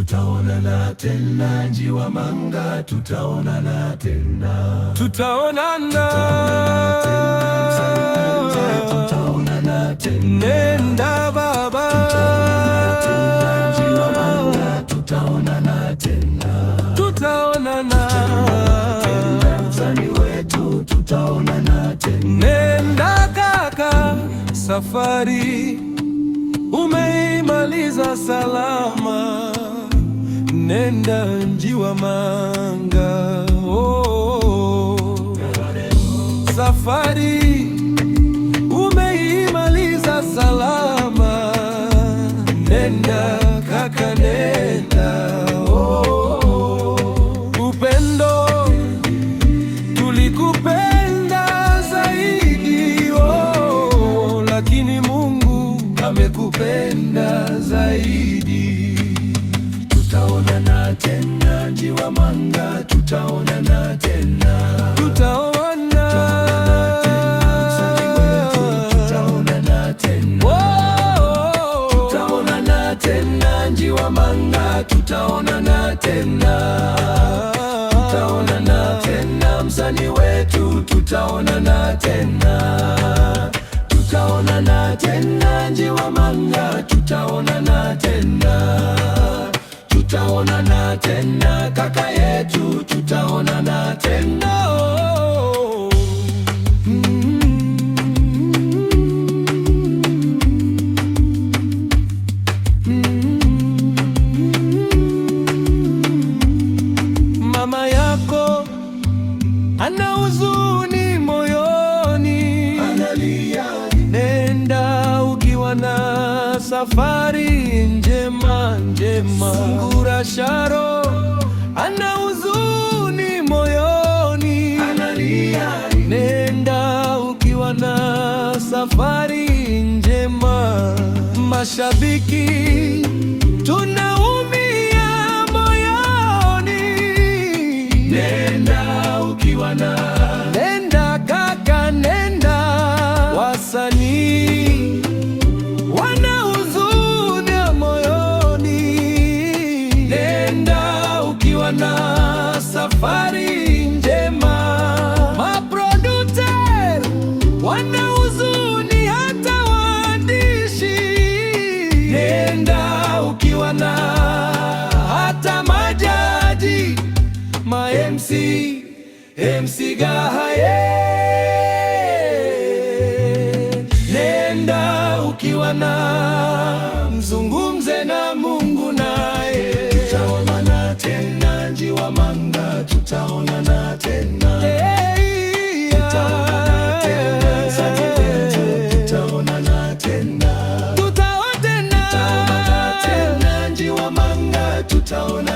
tutaonana tena. Njiwamanga, tutaonana tena. Tutaonana tena. Nenda baba, Njiwamanga, tutaonana tena. tutaonana tena. Msanii wetu, tutaonana tena. Nenda kaka, safari umeimaliza salama. Nenda Njiwamanga, oh. Safari umeimaliza salama. Nenda kaka, nenda, oh. Upendo tulikupenda zaidi, oh. Lakini Mungu amekupenda zaidi. Tutaonana tena Njiwamanga, tutaonana tena. Tutaonana tena Njiwamanga, tutaonana tena. Tutaonana tena msanii wetu, tutaonana tena. Tutaonana tena Njiwamanga, tutaonana tena. Tutaonana tena kaka yetu, tutaonana tena. Mama yako ana huzuni moyoni, analia. Nenda ukiwa na safari njema njema. Sungura Sharo ana huzuni moyoni, analia. Nenda ukiwa na safari njema. Mashabiki tunaumia moyoni, Nenda ukiwa na, nenda kaka, nenda. Wasanii wana huzuni moyoni, nenda ukiwa na safari njema. Maproducer wana huzuni, hata waandishi. nenda ukiwa na, hata majaji, ma MC Gahaye. nenda Ukiwa na, mzungumze na Mungu naye. tutaonana tena Njiwamanga, tutaonana tena. Tutaonana tena msanii wetu, tutaonana tena. Tutaonana Tutaonana tena Njiwamanga, tutaonana